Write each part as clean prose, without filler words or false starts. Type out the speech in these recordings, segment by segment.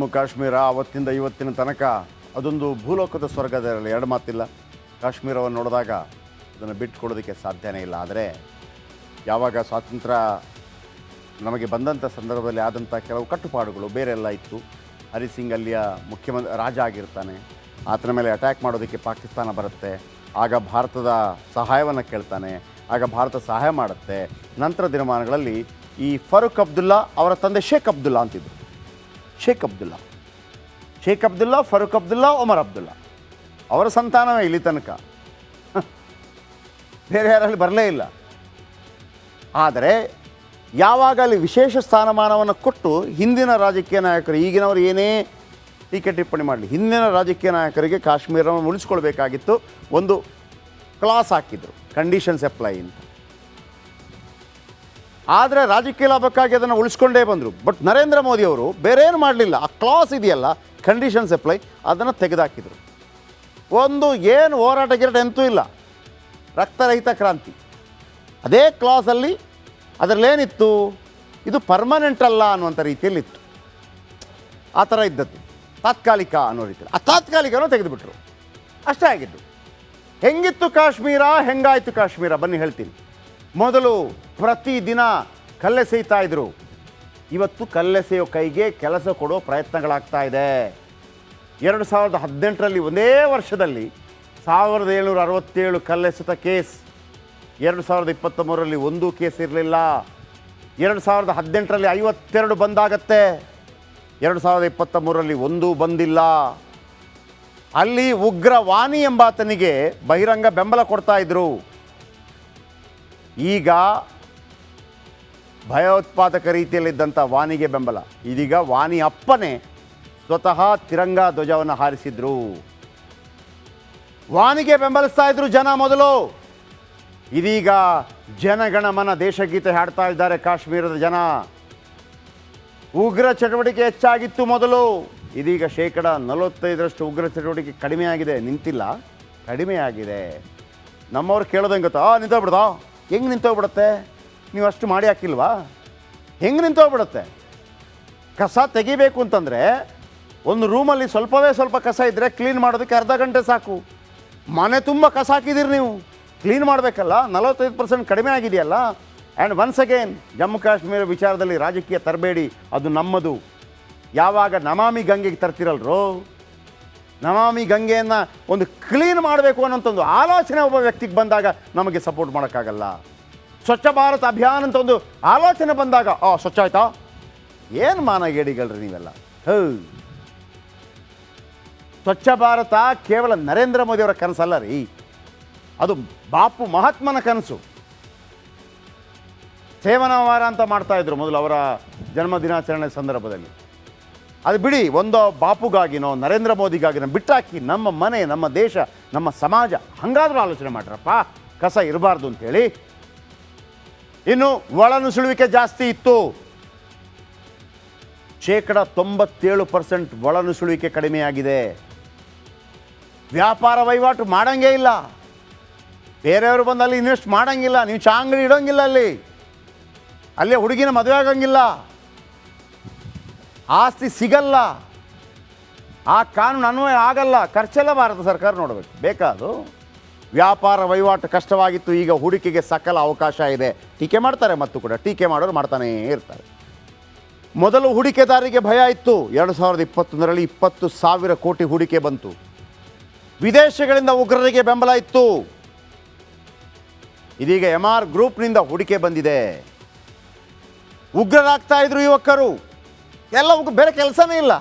ಜಮ್ಮು ಕಾಶ್ಮೀರ ಅವತ್ತಿಂದ ಇವತ್ತಿನ ತನಕ ಅದೊಂದು ಭೂಲೋಕದ ಸ್ವರ್ಗದಲ್ಲಿ ಎರಡು ಮಾತಿಲ್ಲ. ಕಾಶ್ಮೀರವನ್ನು ನೋಡಿದಾಗ ಅದನ್ನು ಬಿಟ್ಟು ಕೊಡೋದಕ್ಕೆ ಸಾಧ್ಯನೇ ಇಲ್ಲ. ಆದರೆ ಯಾವಾಗ ಸ್ವಾತಂತ್ರ್ಯ ನಮಗೆ ಬಂದಂಥ ಸಂದರ್ಭದಲ್ಲಿ ಆದಂಥ ಕೆಲವು ಕಟ್ಟುಪಾಡುಗಳು ಬೇರೆ ಎಲ್ಲ ಇತ್ತು. ಹರಿಸಿಂಗ್ ಅಲ್ಲಿಯ ರಾಜ ಆಗಿರ್ತಾನೆ, ಆತನ ಮೇಲೆ ಅಟ್ಯಾಕ್ ಮಾಡೋದಕ್ಕೆ ಪಾಕಿಸ್ತಾನ ಬರುತ್ತೆ. ಆಗ ಭಾರತದ ಸಹಾಯವನ್ನು ಕೇಳ್ತಾನೆ, ಆಗ ಭಾರತ ಸಹಾಯ ಮಾಡುತ್ತೆ. ನಂತರ ದಿನಮಾನಗಳಲ್ಲಿ ಈ ಫಾರೂಕ್ ಅಬ್ದುಲ್ಲಾ ಅವರ ತಂದೆ ಶೇಖ್ ಅಬ್ದುಲ್ಲಾ ಅಂತಿದ್ರು. ಶೇಖ್ ಅಬ್ದುಲ್ಲಾ, ಫಾರೂಕ್ ಅಬ್ದುಲ್ಲಾ, ಒಮರ್ ಅಬ್ದುಲ್ಲಾ ಅವರ ಸಂತಾನವೇ ಇಲ್ಲಿ ತನಕ, ಬೇರೆ ಯಾರಲ್ಲಿ ಬರಲೇ ಇಲ್ಲ. ಆದರೆ ಯಾವಾಗ ಅಲ್ಲಿ ವಿಶೇಷ ಸ್ಥಾನಮಾನವನ್ನು ಕೊಟ್ಟು ಹಿಂದಿನ ರಾಜಕೀಯ ನಾಯಕರು, ಈಗಿನವರು ಏನೇ ಟೀಕೆ ಟಿಪ್ಪಣಿ ಮಾಡಲಿ, ಹಿಂದಿನ ರಾಜಕೀಯ ನಾಯಕರಿಗೆ ಕಾಶ್ಮೀರವನ್ನು ಉಳಿಸ್ಕೊಳ್ಬೇಕಾಗಿತ್ತು. ಒಂದು ಕ್ಲಾಸ್ ಹಾಕಿದರು, ಕಂಡೀಷನ್ಸ್ ಅಪ್ಲೈ ಅಂತ. ಆದರೆ ರಾಜಕೀಯ ಲಾಭಕ್ಕಾಗಿ ಅದನ್ನು ಉಳಿಸ್ಕೊಂಡೇ ಬಂದರು. ಬಟ್ ನರೇಂದ್ರ ಮೋದಿಯವರು ಬೇರೆ ಏನು ಮಾಡಲಿಲ್ಲ, ಆ ಕ್ಲಾಸ್ ಇದೆಯಲ್ಲ ಕಂಡೀಷನ್ಸ್ ಅಪ್ಲೈ, ಅದನ್ನು ತೆಗೆದುಹಾಕಿದರು. ಒಂದು ಏನು ಹೋರಾಟ ಗಿರಾಟ ಎಂತೂ ಇಲ್ಲ, ರಕ್ತರಹಿತ ಕ್ರಾಂತಿ. ಅದೇ ಕ್ಲಾಸಲ್ಲಿ ಅದರಲ್ಲೇನಿತ್ತು, ಇದು ಪರ್ಮನೆಂಟ್ ಅಲ್ಲ ಅನ್ನುವಂಥ ರೀತಿಯಲ್ಲಿತ್ತು. ಆ ಥರ ಇದ್ದದ್ದು, ತಾತ್ಕಾಲಿಕ ಅನ್ನೋ ರೀತಿಯಲ್ಲಿ. ಆ ತಾತ್ಕಾಲಿಕನೂ ತೆಗೆದುಬಿಟ್ರು, ಅಷ್ಟೇ ಆಗಿದ್ದು. ಹೆಂಗಿತ್ತು ಕಾಶ್ಮೀರ, ಹೆಂಗಾಯಿತು ಕಾಶ್ಮೀರ ಬನ್ನಿ ಹೇಳ್ತೀನಿ. ಮೊದಲು ಪ್ರತಿದಿನ ಕಲ್ಲೆಸೆಯ್ತಾ ಇದ್ರು. ಇವತ್ತು ಕಲ್ಲೆಸೆಯೋ ಕೈಗೆ ಕೆಲಸ ಕೊಡೋ ಪ್ರಯತ್ನಗಳಾಗ್ತಾ ಇದೆ. 2018ರಲ್ಲಿ ಒಂದೇ ವರ್ಷದಲ್ಲಿ 1767 ಕಲ್ಲೆಸೆತ ಕೇಸ್. 2023ರಲ್ಲಿ ಒಂದೂ ಕೇಸ್ ಇರಲಿಲ್ಲ. 2018ರಲ್ಲಿ 52 ಬಂದಾಗತ್ತೆ. 2023ರಲ್ಲಿ ಒಂದೂ ಬಂದಿಲ್ಲ. ಅಲ್ಲಿ ಉಗ್ರ ವಾನಿ ಎಂಬಾತನಿಗೆ ಬಹಿರಂಗ ಬೆಂಬಲ ಕೊಡ್ತಾ ಇದ್ರು. ಈಗ ಭಯೋತ್ಪಾದಕ ರೀತಿಯಲ್ಲಿದ್ದಂಥ ವಾನಿಗೆ ಬೆಂಬಲ. ಇದೀಗ ವಾನಿ ಅಪ್ಪನೇ ಸ್ವತಃ ತಿರಂಗ ಧ್ವಜವನ್ನು ಹಾರಿಸಿದ್ರು. ವಾನಿಗೆ ಬೆಂಬಲಿಸ್ತಾ ಇದ್ರು ಜನ ಮೊದಲು. ಇದೀಗ ಜನಗಣಮನ ದೇಶಗೀತೆ ಹಾಡ್ತಾ ಇದ್ದಾರೆ ಕಾಶ್ಮೀರದ ಜನ. ಉಗ್ರ ಚಟುವಟಿಕೆ ಹೆಚ್ಚಾಗಿತ್ತು ಮೊದಲು, ಇದೀಗ 45% ಉಗ್ರ ಚಟುವಟಿಕೆ ಕಡಿಮೆಯಾಗಿದೆ. ನಿಂತಿಲ್ಲ, ಕಡಿಮೆಯಾಗಿದೆ. ನಮ್ಮವ್ರು ಕೇಳೋದಂಗೆ ಗೊತ್ತಾ, ನಿಂತೋಗ್ಬಿಡ್ದಾ? ಹೆಂಗೆ ನಿಂತೋಗ್ಬಿಡುತ್ತೆ? ನೀವು ಅಷ್ಟು ಮಾಡಿ ಹಾಕಿಲ್ವಾ? ಹೆಂಗೆ ನಿಂತೋಗ್ಬಿಡುತ್ತೆ? ಕಸ ತೆಗಿಬೇಕು ಅಂತಂದರೆ ಒಂದು ರೂಮಲ್ಲಿ ಸ್ವಲ್ಪವೇ ಸ್ವಲ್ಪ ಕಸ ಇದ್ದರೆ ಕ್ಲೀನ್ ಮಾಡೋದಕ್ಕೆ ಅರ್ಧ ಗಂಟೆ ಸಾಕು. ಮನೆ ತುಂಬ ಕಸ ಹಾಕಿದ್ದೀರಿ ನೀವು, ಕ್ಲೀನ್ ಮಾಡಬೇಕಲ್ಲ. 45% ಕಡಿಮೆ ಆಗಿದೆಯಲ್ಲ. And once again Jammu Kashmir ವಿಚಾರದಲ್ಲಿ ರಾಜಕೀಯ ತರಬೇಡಿ, ಅದು ನಮ್ಮದು. ಯಾವಾಗ ನಮಾಮಿ ಗಂಗೆಗೆ ತರ್ತಿರಲ್ರೋ, ನಮಾಮಿ ಗಂಗೆಯನ್ನು ಒಂದು ಕ್ಲೀನ್ ಮಾಡಬೇಕು ಅನ್ನೋಂಥ ಒಂದು ಆಲೋಚನೆ ಒಬ್ಬ ವ್ಯಕ್ತಿಗೆ ಬಂದಾಗ ನಮಗೆ ಸಪೋರ್ಟ್ ಮಾಡೋಕ್ಕಾಗಲ್ಲ. ಸ್ವಚ್ಛ ಭಾರತ್ ಅಭಿಯಾನ ಅಂತ ಒಂದು ಆಲೋಚನೆ ಬಂದಾಗ ಸ್ವಚ್ಛ ಆಯ್ತಾ? ಏನು ಮಾನಗೇಡಿಗಳ್ರಿ ನೀವೆಲ್ಲ. ಸ್ವಚ್ಛ ಭಾರತ ಕೇವಲ ನರೇಂದ್ರ ಮೋದಿಯವರ ಕನಸಲ್ಲ ರೀ, ಅದು ಬಾಪು ಮಹಾತ್ಮನ ಕನಸು. ಸೇವನಾ ವಾರ ಅಂತ ಮಾಡ್ತಾಯಿದ್ರು ಮೊದಲು ಅವರ ಜನ್ಮ ದಿನಾಚರಣೆ ಸಂದರ್ಭದಲ್ಲಿ. ಅದು ಬಿಡಿ, ಒಂದು ಬಾಪುಗಾಗಿನೋ ನರೇಂದ್ರ ಮೋದಿಗಾಗಿನೋ ಬಿಟ್ಟಾಕಿ ನಮ್ಮ ಮನೆ, ನಮ್ಮ ದೇಶ, ನಮ್ಮ ಸಮಾಜ ಹಂಗಾದ್ರೂ ಆಲೋಚನೆ ಮಾಡ್ರಪ್ಪ, ಕಸ ಇರಬಾರ್ದು ಅಂತೇಳಿ. ಇನ್ನು ಒಳನುಸುಳುವಿಕೆ ಜಾಸ್ತಿ ಇತ್ತು. 97% ಒಳನುಸುಳುವಿಕೆ ಕಡಿಮೆಯಾಗಿದೆ. ವ್ಯಾಪಾರ ವಹಿವಾಟು ಮಾಡೋಂಗೇ ಇಲ್ಲ. ಬೇರೆಯವರು ಬಂದು ಅಲ್ಲಿ ಇನ್ವೆಸ್ಟ್ ಮಾಡೋಂಗಿಲ್ಲ. ನೀವು ಅಂಗಡಿ ಇಡೋಂಗಿಲ್ಲ, ಅಲ್ಲೇ ಹುಡುಗಿನ ಮದುವೆ ಆಗೋಂಗಿಲ್ಲ, ಆಸ್ತಿ ಸಿಗಲ್ಲ, ಆ ಕಾನೂನು ಅನ್ವಯ ಆಗಲ್ಲ. ಖರ್ಚೆಲ್ಲ ಭಾರತ ಸರ್ಕಾರ ನೋಡಬೇಕು. ಬೇಕಾದು ವ್ಯಾಪಾರ ವಹಿವಾಟು ಕಷ್ಟವಾಗಿತ್ತು. ಈಗ ಹೂಡಿಕೆಗೆ ಸಕಲ ಅವಕಾಶ ಇದೆ. ಟೀಕೆ ಮಾಡ್ತಾರೆ, ಮತ್ತು ಕೂಡ ಟೀಕೆ ಮಾಡೋರು ಮಾಡ್ತಾನೇ ಇರ್ತಾರೆ. ಮೊದಲು ಹೂಡಿಕೆದಾರರಿಗೆ ಭಯ ಇತ್ತು. 2021ರಲ್ಲಿ 20,000 ಕೋಟಿ ಹೂಡಿಕೆ ಬಂತು. ವಿದೇಶಗಳಿಂದ ಉಗ್ರರಿಗೆ ಬೆಂಬಲ ಇತ್ತು. ಇದೀಗ MR ಗ್ರೂಪ್ನಿಂದ ಹೂಡಿಕೆ ಬಂದಿದೆ. ಉಗ್ರರಾಗ್ತಾ ಇದ್ರು ಯುವಕರು ಎಲ್ಲ. ಬೇರೆ ಕೆಲಸನೇ ಇಲ್ಲ.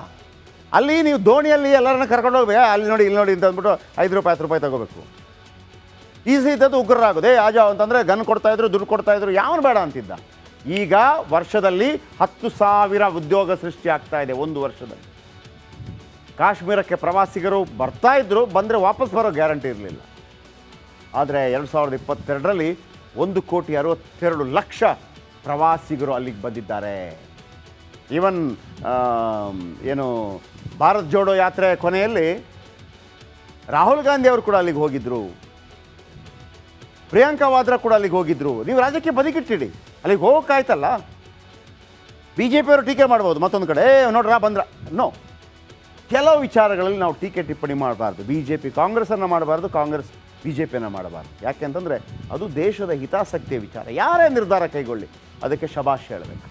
ಅಲ್ಲಿ ನೀವು ದೋಣಿಯಲ್ಲಿ ಎಲ್ಲರನ್ನ ಕರ್ಕೊಂಡು ಹೋಗ್ಬೇಕು. ಅಲ್ಲಿ ನೋಡಿ, ಇಲ್ಲಿ ನೋಡಿ ಅಂತ ಅಂದ್ಬಿಟ್ಟು 5 ರೂಪಾಯಿ 10 ರೂಪಾಯಿ ತಗೋಬೇಕು. ಈಸಿ ಇದ್ದದ್ದು ಉಗ್ರರಾಗೋದೆ. ಆಜಾವ್ ಅಂತಂದರೆ ಗನ್ ಕೊಡ್ತಾಯಿದ್ರು, ದುಡ್ಡು ಕೊಡ್ತಾಯಿದ್ರು, ಯಾವನು ಬೇಡ ಅಂತಿದ್ದ. ಈಗ ವರ್ಷದಲ್ಲಿ 10,000 ಉದ್ಯೋಗ ಸೃಷ್ಟಿ ಆಗ್ತಾ ಇದೆ ಒಂದು ವರ್ಷದಲ್ಲಿ. ಕಾಶ್ಮೀರಕ್ಕೆ ಪ್ರವಾಸಿಗರು ಬರ್ತಾಯಿದ್ರು, ಬಂದರೆ ವಾಪಸ್ ಬರೋ ಗ್ಯಾರಂಟಿ ಇರಲಿಲ್ಲ. ಆದರೆ 2022ರಲ್ಲಿ 1,62,00,000 ಪ್ರವಾಸಿಗರು ಅಲ್ಲಿಗೆ ಬಂದಿದ್ದಾರೆ. ಈವನ್ ಏನು ಭಾರತ್ ಜೋಡೋ ಯಾತ್ರೆ ಕೊನೆಯಲ್ಲಿ ರಾಹುಲ್ ಗಾಂಧಿ ಅವರು ಕೂಡ ಅಲ್ಲಿಗೆ ಹೋಗಿದ್ದರು, ಪ್ರಿಯಾಂಕಾ ವಾದ್ರಾ ಕೂಡ ಅಲ್ಲಿಗೆ ಹೋಗಿದ್ದರು. ನೀವು ರಾಜ್ಯಕ್ಕೆ ಬದಿಗಿಟ್ಟಿಡಿ, ಅಲ್ಲಿಗೆ ಹೋಗೋಕ್ಕಾಯ್ತಲ್ಲ. BJP ಅವರು ಟೀಕೆ ಮಾಡ್ಬೋದು ಮತ್ತೊಂದು ಕಡೆ, ನೋಡ್ರಾ ಬಂದ್ರ. ನೋ, ಕೆಲವು ವಿಚಾರಗಳಲ್ಲಿ ನಾವು ಟೀಕೆ ಟಿಪ್ಪಣಿ ಮಾಡಬಾರ್ದು. BJP ಕಾಂಗ್ರೆಸ್ಸನ್ನು ಮಾಡಬಾರ್ದು, ಕಾಂಗ್ರೆಸ್ BJPಯನ್ನು ಮಾಡಬಾರ್ದು. ಯಾಕೆಂತಂದರೆ ಅದು ದೇಶದ ಹಿತಾಸಕ್ತಿಯ ವಿಚಾರ. ಯಾರೇ ನಿರ್ಧಾರ ಕೈಗೊಳ್ಳಿ ಅದಕ್ಕೆ ಶಬಾಷ್ ಹೇಳಬೇಕು.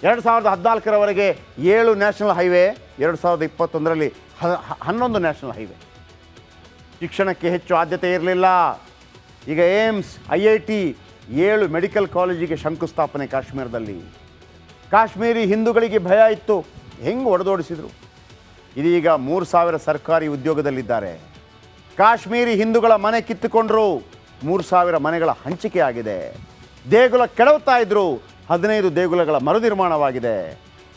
2014ರವರೆಗೆ 7 ನ್ಯಾಷನಲ್ ಹೈವೇ, 2021ರಲ್ಲಿ 11 ನ್ಯಾಷನಲ್ ಹೈವೇ. ಶಿಕ್ಷಣಕ್ಕೆ ಹೆಚ್ಚು ಆದ್ಯತೆ ಇರಲಿಲ್ಲ. ಈಗ ಏಮ್ಸ್, IIT, 7 ಮೆಡಿಕಲ್ ಕಾಲೇಜಿಗೆ ಶಂಕುಸ್ಥಾಪನೆ ಕಾಶ್ಮೀರದಲ್ಲಿ. ಕಾಶ್ಮೀರಿ ಹಿಂದೂಗಳಿಗೆ ಭಯ ಇತ್ತು, ಹೆಂಗೆ ಹೊಡೆದೋಡಿಸಿದ್ರು. ಇದೀಗ 3000 ಸರ್ಕಾರಿ ಉದ್ಯೋಗದಲ್ಲಿದ್ದಾರೆ. ಕಾಶ್ಮೀರಿ ಹಿಂದೂಗಳ ಮನೆ ಕಿತ್ತುಕೊಂಡ್ರು, 3000 ಮನೆಗಳ ಹಂಚಿಕೆ ಆಗಿದೆ. ದೇಗುಲ ಕೆಡವುತ್ತಾ ಇದ್ರು, 15 ದೇಗುಲಗಳ ಮರುನಿರ್ಮಾಣವಾಗಿದೆ.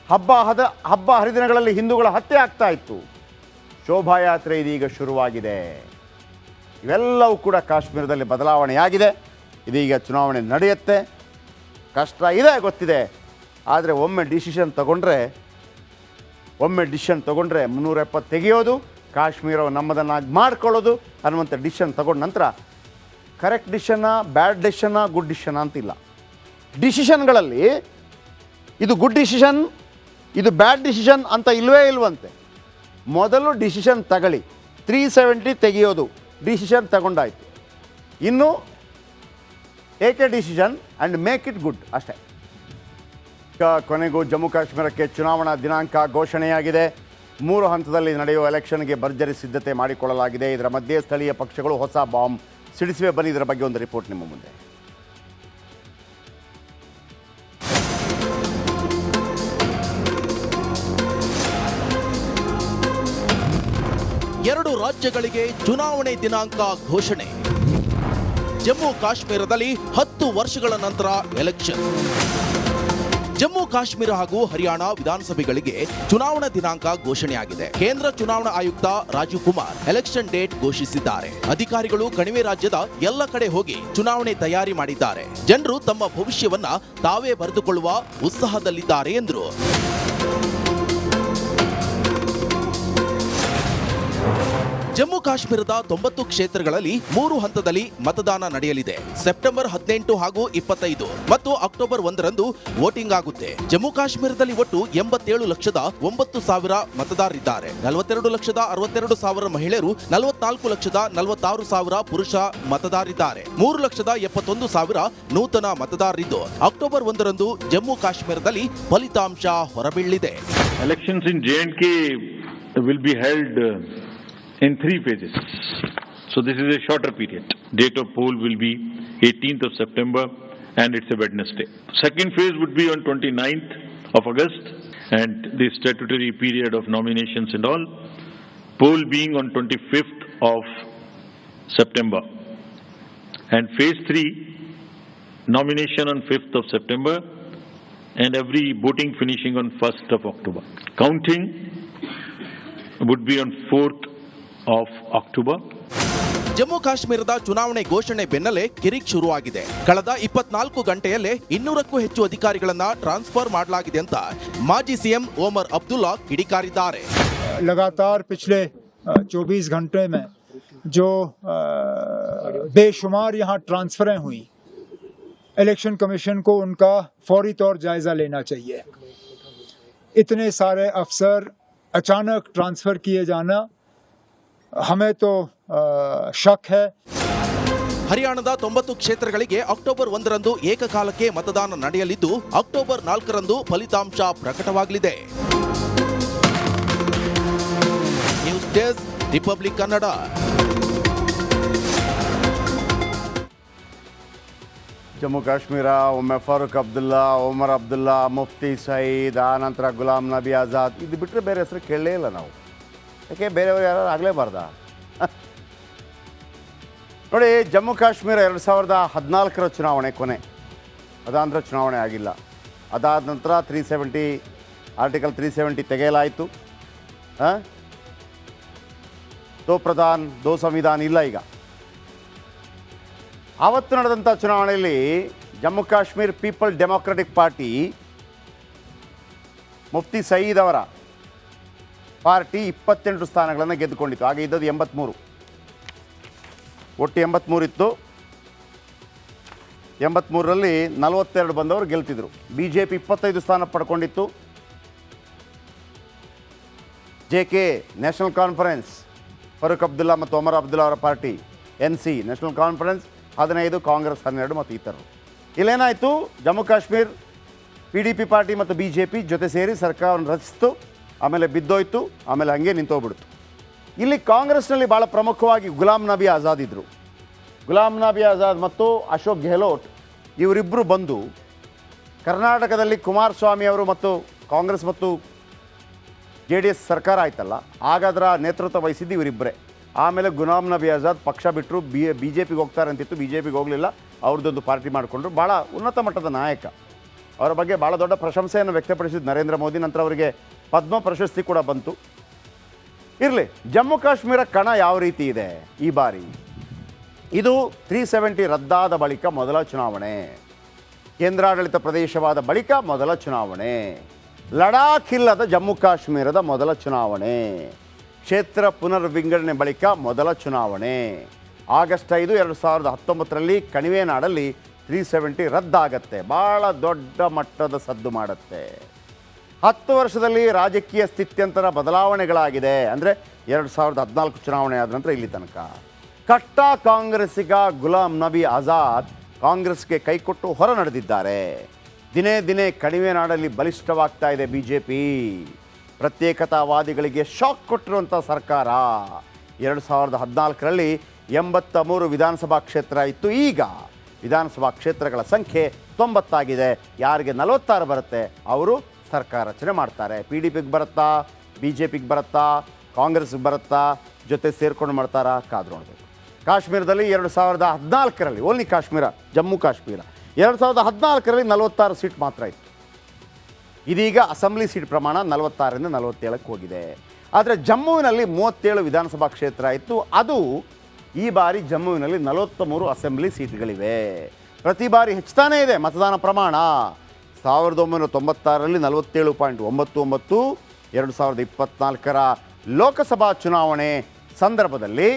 ಹಬ್ಬ ಹರಿದಿನಗಳಲ್ಲಿ ಹಿಂದೂಗಳ ಹತ್ಯೆ ಆಗ್ತಾ ಇತ್ತು. ಶೋಭಾಯಾತ್ರೆ ಇದೀಗ ಶುರುವಾಗಿದೆ. ಇವೆಲ್ಲವೂ ಕೂಡ ಕಾಶ್ಮೀರದಲ್ಲಿ ಬದಲಾವಣೆಯಾಗಿದೆ. ಇದೀಗ ಚುನಾವಣೆ ನಡೆಯುತ್ತೆ. ಕಷ್ಟ ಇದೆ, ಗೊತ್ತಿದೆ. ಆದರೆ ಒಮ್ಮೆ ಡಿಸಿಷನ್ ತಗೊಂಡ್ರೆ 370 ತೆಗೆಯೋದು, ಕಾಶ್ಮೀರವು ನಮ್ಮದನ್ನಾಗಿ ಮಾಡ್ಕೊಳ್ಳೋದು ಅನ್ನುವಂಥ ಡಿಸಿಷನ್ ತಗೊಂಡ ನಂತರ ಕರೆಕ್ಟ್ ಡಿಸಿಷನ್ನ, ಬ್ಯಾಡ್ ಡಿಸಿಷನ್ನ, ಗುಡ್ ಡಿಸಿಷನ್ ಅಂತಿಲ್ಲ. ಡಿಸಿಷನ್ಗಳಲ್ಲಿ ಇದು ಗುಡ್ ಡಿಸಿಷನ್, ಇದು ಬ್ಯಾಡ್ ಡಿಸಿಷನ್ ಅಂತ ಇಲ್ವಂತೆ. ಮೊದಲು ಡಿಸಿಷನ್ ತಗೊಳ್ಳಿ, 370 ತೆಗೆಯೋದು ಡಿಸಿಷನ್ ತಗೊಂಡಾಯಿತು. ಇನ್ನು take A decision and make it good ಅಷ್ಟೇ. ಕೊನೆಗೂ ಜಮ್ಮು ಕಾಶ್ಮೀರಕ್ಕೆ ಚುನಾವಣಾ ದಿನಾಂಕ ಘೋಷಣೆಯಾಗಿದೆ. 3 ಹಂತದಲ್ಲಿ ನಡೆಯುವ ಎಲೆಕ್ಷನ್ಗೆ ಭರ್ಜರಿ ಸಿದ್ಧತೆ ಮಾಡಿಕೊಳ್ಳಲಾಗಿದೆ. ಇದರ ಮಧ್ಯೆ ಸ್ಥಳೀಯ ಪಕ್ಷಗಳು ಹೊಸ ಬಾಂಬ್ ಸಿಡಿಸಿವೆ. ಬನ್ನಿ ಇದರ ಬಗ್ಗೆ ಒಂದು ರಿಪೋರ್ಟ್ ನಿಮ್ಮ ಮುಂದೆ. ಎರಡು ರಾಜ್ಯಗಳಿಗೆ ಚುನಾವಣೆ ದಿನಾಂಕ ಘೋಷಣೆ. ಜಮ್ಮು ಕಾಶ್ಮೀರದಲ್ಲಿ 10 ವರ್ಷಗಳ ನಂತರ ಎಲೆಕ್ಷನ್. ಜಮ್ಮು ಕಾಶ್ಮೀರ ಹಾಗೂ ಹರಿಯಾಣ ವಿಧಾನಸಭೆಗಳಿಗೆ ಚುನಾವಣಾ ದಿನಾಂಕ ಘೋಷಣೆಯಾಗಿದೆ. ಕೇಂದ್ರ ಚುನಾವಣಾ ಆಯುಕ್ತ ರಾಜೀವ್ ಕುಮಾರ್ ಎಲೆಕ್ಷನ್ ಡೇಟ್ ಘೋಷಿಸಿದ್ದಾರೆ. ಅಧಿಕಾರಿಗಳು ಕಣಿವೆ ರಾಜ್ಯದ ಎಲ್ಲ ಕಡೆ ಹೋಗಿ ಚುನಾವಣೆ ತಯಾರಿ ಮಾಡಿದ್ದಾರೆ. ಜನರು ತಮ್ಮ ಭವಿಷ್ಯವನ್ನ ತಾವೇ ಬರೆದುಕೊಳ್ಳುವ ಉತ್ಸಾಹದಲ್ಲಿದ್ದಾರೆ ಎಂದರು. ಜಮ್ಮು ಕಾಶ್ಮೀರದ 90 ಕ್ಷೇತ್ರಗಳಲ್ಲಿ 3 ಹಂತದಲ್ಲಿ ಮತದಾನ ನಡೆಯಲಿದೆ. ಸೆಪ್ಟೆಂಬರ್ 18 ಹಾಗೂ 25 ಮತ್ತು ಅಕ್ಟೋಬರ್ 1ರಂದು ವೋಟಿಂಗ್ ಆಗುತ್ತೆ. ಜಮ್ಮು ಕಾಶ್ಮೀರದಲ್ಲಿ ಒಟ್ಟು 87,09,000 ಮತದಾರರಿದ್ದಾರೆ. 42,62,000 ಮಹಿಳೆಯರು, 44,46,000 ಪುರುಷ ಮತದಾರರಿದ್ದಾರೆ. 3,71,000 ನೂತನ ಮತದಾರರಿದ್ದು ಅಕ್ಟೋಬರ್ 1ರಂದು ಜಮ್ಮು ಕಾಶ್ಮೀರದಲ್ಲಿ ಫಲಿತಾಂಶ ಹೊರಬೀಳಲಿದೆ. Elections in J&K will be held in 3 phases. So this is a shorter period. Date of poll will be 18th of September and it's a Wednesday. Second phase would be on 29th of August and the statutory period of nominations and all. Poll being on 25th of September. And phase 3, nomination on 5th of September and every voting finishing on 1st of October. Counting would be on 4th of October. Jammu ಕಾಶ್ಮೀರದ ಚುನಾವಣೆ ಘೋಷಣೆ ಬೆನ್ನಲ್ಲೇ ಕಿರಿಕ್ ಶುರುವಾಗಿದೆ. ಕಳೆದ 24 ಗಂಟೆಯಲ್ಲೇ 200ಕ್ಕೂ ಹೆಚ್ಚು ಅಧಿಕಾರಿಗಳನ್ನ transfer ಮಾಡಲಾಗಿದೆ ಅಂತ ಮಾಜಿ ಸಿಎಂ ಓಮರ್ ಅಬ್ದುಲ್ಲಾ ಕಿಡಿಕಾರಿದ್ದಾರೆ. लगातार पिछले 24 घंटे में जो बेशुमार यहाँ ट्रांसफरें हुई, इलेक्शन कमीशन को उनका फौरी तौर जायजा लेना चाहिए. इतने सारे अफसर अचानक ट्रांसफर किए जाना हमें तो शक है. ಹರಿಯಾಣದ 90 ಕ್ಷೇತ್ರಗಳಿಗೆ ಅಕ್ಟೋಬರ್ 1ರಂದು ಏಕಕಾಲಕ್ಕೆ ಮತದಾನ ನಡೆಯಲಿದ್ದು ಅಕ್ಟೋಬರ್ 4ರಂದು ಫಲಿತಾಂಶ ಪ್ರಕಟವಾಗಲಿದೆ. News desk, republic Kannada. Jammu Kashmir, ಒಮ್ಮೆ ಫಾರೂಕ್ ಅಬ್ದುಲ್ಲಾ, ಒಮರ್ ಅಬ್ದುಲ್ಲಾ, ಮುಫ್ತಿ ಸಯೀದ್, ಆ ನಂತರ ಗುಲಾಂ ನಬಿ ಆಜಾದ್, ಇದು ಬಿಟ್ಟರೆ ಬೇರೆ ಹೆಸರು ಕೇಳಲೇ ಇಲ್ಲ ನಾವು. ಯಾಕೆ ಬೇರೆಯವರು ಯಾರು ಆಗಲೇಬಾರ್ದಾ? ನೋಡಿ, ಜಮ್ಮು ಕಾಶ್ಮೀರ 2014ರ ಚುನಾವಣೆ ಕೊನೆ, ಅದಾಂತರ ಚುನಾವಣೆ ಆಗಿಲ್ಲ. ಅದಾದ ನಂತರ ಆರ್ಟಿಕಲ್ 370 ತೆಗೆಯಲಾಯಿತು. ದೋ ಪ್ರಧಾನ್ ದೋ ಸಂವಿಧಾನ ಇಲ್ಲ. ಈಗ ಆವತ್ತು ನಡೆದಂಥ ಚುನಾವಣೆಯಲ್ಲಿ Jammu Kashmir people democratic party, Mufti Sayeed ಅವರ ಪಾರ್ಟಿ 28 ಸ್ಥಾನಗಳನ್ನು ಗೆದ್ದುಕೊಂಡಿತ್ತು. ಆಗ ಇದ್ದದ್ದು 83, ಒಟ್ಟು 83 ಇತ್ತು. 83ರಲ್ಲಿ 42 ಬಂದವರು ಗೆಲ್ತಿದ್ರು. BJP 25 ಸ್ಥಾನ ಪಡ್ಕೊಂಡಿತ್ತು. JK national conference, Farooq Abdullah ಮತ್ತು ಒಮರ್ ಅಬ್ದುಲ್ಲಾ ಅವರ party NC national conference 15, Congress 12 ಮತ್ತು ಇತರರು. ಇಲ್ಲೇನಾಯಿತು, ಜಮ್ಮು ಕಾಶ್ಮೀರ್ PDP ಪಾರ್ಟಿ ಮತ್ತು BJP ಜೊತೆ ಸೇರಿ ಸರ್ಕಾರವನ್ನು ರಚಿಸಿತು, ಆಮೇಲೆ ಬಿದ್ದೋಯ್ತು, ಆಮೇಲೆ ಹಾಗೆ ನಿಂತೋಗ್ಬಿಡ್ತು. ಇಲ್ಲಿ ಕಾಂಗ್ರೆಸ್ನಲ್ಲಿ ಭಾಳ ಪ್ರಮುಖವಾಗಿ ಗುಲಾಂ ನಬಿ ಆಜಾದ್ ಇದ್ದರು. ಗುಲಾಂ ನಬಿ ಆಜಾದ್ ಮತ್ತು ಅಶೋಕ್ ಗೆಹ್ಲೋಟ್ ಇವರಿಬ್ಬರು ಬಂದು ಕರ್ನಾಟಕದಲ್ಲಿ ಕುಮಾರಸ್ವಾಮಿ ಅವರು ಮತ್ತು ಕಾಂಗ್ರೆಸ್ ಮತ್ತು JDS ಸರ್ಕಾರ ಆಯ್ತಲ್ಲ, ಆಗ ಅದರ ನೇತೃತ್ವ ವಹಿಸಿದ್ದು ಇವರಿಬ್ಬರೇ. ಆಮೇಲೆ ಗುಲಾಂ ನಬಿ ಆಜಾದ್ ಪಕ್ಷ ಬಿಟ್ಟರು, BJPಗೆ ಹೋಗ್ತಾರೆ ಅಂತಿತ್ತು, BJPಗೆ ಹೋಗಲಿಲ್ಲ, ಅವ್ರದ್ದೊಂದು ಪಾರ್ಟಿ ಮಾಡಿಕೊಂಡ್ರು. ಭಾಳ ಉನ್ನತ ಮಟ್ಟದ ನಾಯಕ. ಅವರ ಬಗ್ಗೆ ಭಾಳ ದೊಡ್ಡ ಪ್ರಶಂಸೆಯನ್ನು ವ್ಯಕ್ತಪಡಿಸಿದ ನರೇಂದ್ರ ಮೋದಿ. ನಂತರ ಅವರಿಗೆ ಪದ್ಮ ಪ್ರಶಸ್ತಿ ಕೂಡ ಬಂತು. ಇರಲಿ, ಜಮ್ಮು ಕಾಶ್ಮೀರ ಕಣ ಯಾವ ರೀತಿ ಇದೆ ಈ ಬಾರಿ? ಇದು 370 ರದ್ದಾದ ಬಳಿಕ ಮೊದಲ ಚುನಾವಣೆ, ಕೇಂದ್ರಾಡಳಿತ ಪ್ರದೇಶವಾದ ಬಳಿಕ ಮೊದಲ ಚುನಾವಣೆ, ಲಡಾಖ್ ಇಲ್ಲದ ಜಮ್ಮು ಕಾಶ್ಮೀರದ ಮೊದಲ ಚುನಾವಣೆ, ಕ್ಷೇತ್ರ ಪುನರ್ವಿಂಗಡಣೆ ಬಳಿಕ ಮೊದಲ ಚುನಾವಣೆ. ಆಗಸ್ಟ್ 5, 2019ರಲ್ಲಿ ಕಣಿವೆನಾಡಲ್ಲಿ 370 ರದ್ದಾಗತ್ತೆ. ಭಾಳ ದೊಡ್ಡ ಮಟ್ಟದ ಸದ್ದು ಮಾಡುತ್ತೆ. 10 ವರ್ಷದಲ್ಲಿ ರಾಜಕೀಯ ಸ್ಥಿತ್ಯಂತರ ಬದಲಾವಣೆಗಳಾಗಿದೆ. ಅಂದರೆ 2014 ಚುನಾವಣೆ ಆದ ನಂತರ ಇಲ್ಲಿ ತನಕ ಕಟ್ಟ ಕಾಂಗ್ರೆಸ್ಸಿಗ ಗುಲಾಂ ನಬಿ ಆಜಾದ್ ಕಾಂಗ್ರೆಸ್ಗೆ ಕೈಕೊಟ್ಟು ಹೊರ ನಡೆದಿದ್ದಾರೆ. ದಿನೇ ದಿನೇ ಕಣಿವೆನಾಡಲ್ಲಿ ಬಲಿಷ್ಠವಾಗ್ತಾ ಇದೆ BJP. ಪ್ರತ್ಯೇಕತಾವಾದಿಗಳಿಗೆ ಶಾಕ್ ಕೊಟ್ಟಿರುವಂಥ ಸರ್ಕಾರ. 2014ರಲ್ಲಿ 83 ವಿಧಾನಸಭಾ ಕ್ಷೇತ್ರ ಇತ್ತು. ಈಗ ವಿಧಾನಸಭಾ ಕ್ಷೇತ್ರಗಳ ಸಂಖ್ಯೆ 90 ಆಗಿದೆ. ಯಾರಿಗೆ 46 ಬರುತ್ತೆ ಅವರು ಸರ್ಕಾರ ರಚನೆ ಮಾಡ್ತಾರೆ. PDPಗೆ ಬರುತ್ತಾ, BJPಗೆ ಬರುತ್ತಾ, ಕಾಂಗ್ರೆಸ್ಗೆ ಬರುತ್ತಾ, ಜೊತೆ ಸೇರ್ಕೊಂಡು ಮಾಡ್ತಾರಾ, ಕಾದು ನೋಡಬೇಕು. ಕಾಶ್ಮೀರದಲ್ಲಿ 2014ರಲ್ಲಿ ಓನ್ಲಿ ಕಾಶ್ಮೀರ, ಜಮ್ಮು ಕಾಶ್ಮೀರ 2014ರಲ್ಲಿ 46 ಸೀಟ್ ಮಾತ್ರ ಇತ್ತು. ಇದೀಗ ಅಸೆಂಬ್ಲಿ ಸೀಟ್ ಪ್ರಮಾಣ 46ರಿಂದ 47ಕ್ಕೆ ಹೋಗಿದೆ. ಆದರೆ ಜಮ್ಮುವಿನಲ್ಲಿ 37 ವಿಧಾನಸಭಾ ಕ್ಷೇತ್ರ ಇತ್ತು. ಅದು ಈ ಬಾರಿ ಜಮ್ಮುವಿನಲ್ಲಿ 43 ಅಸೆಂಬ್ಲಿ ಸೀಟ್ಗಳಿವೆ. ಪ್ರತಿ ಬಾರಿ ಹೆಚ್ಚುತ್ತಾನೇ ಇದೆ ಮತದಾನ ಪ್ರಮಾಣ. 1996ರಲ್ಲಿ 47.99, 2024ರ ಲೋಕಸಭಾ ಚುನಾವಣೆ ಸಂದರ್ಭದಲ್ಲಿ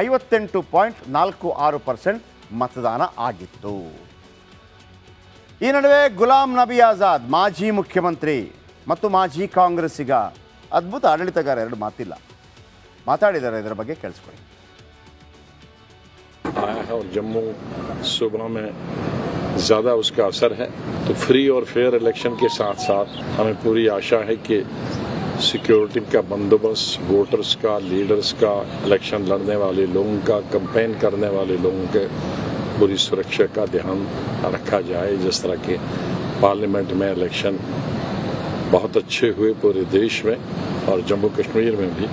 58.46% ಮತದಾನ ಆಗಿತ್ತು. ಈ ನಡುವೆ ಗುಲಾಂ ನಬಿ ಆಜಾದ್ ಮಾಜಿ ಮುಖ್ಯಮಂತ್ರಿ ಮತ್ತು ಮಾಜಿ ಕಾಂಗ್ರೆಸ್ಸಿಗ, ಅದ್ಭುತ ಆಡಳಿತಗಾರ, ಎರಡು ಮಾತಿಲ್ಲ, ಮಾತಾಡಿದ್ದಾರೆ. ಇದರ ಬಗ್ಗೆ ಕೇಳಿಸ್ಕೊಳ್ಳಿ. आया है और जम्मू सूबा में ज़्यादा उसका असर है, तो फ्री और फेयर इलेक्शन के साथ साथ हमें पूरी आशा है कि सिक्योरिटी का बंदोबस्त, वोटर्स का, लीडर्स का, इलेक्शन लड़ने वाले लोगों का, कैंपेन करने वाले लोगों के पूरी सुरक्षा का ध्यान रखा जाए. जिस तरह के पार्लियामेंट में इलेक्शन बहुत अच्छे हुए पूरे देश में और जम्मू कश्मीर में भी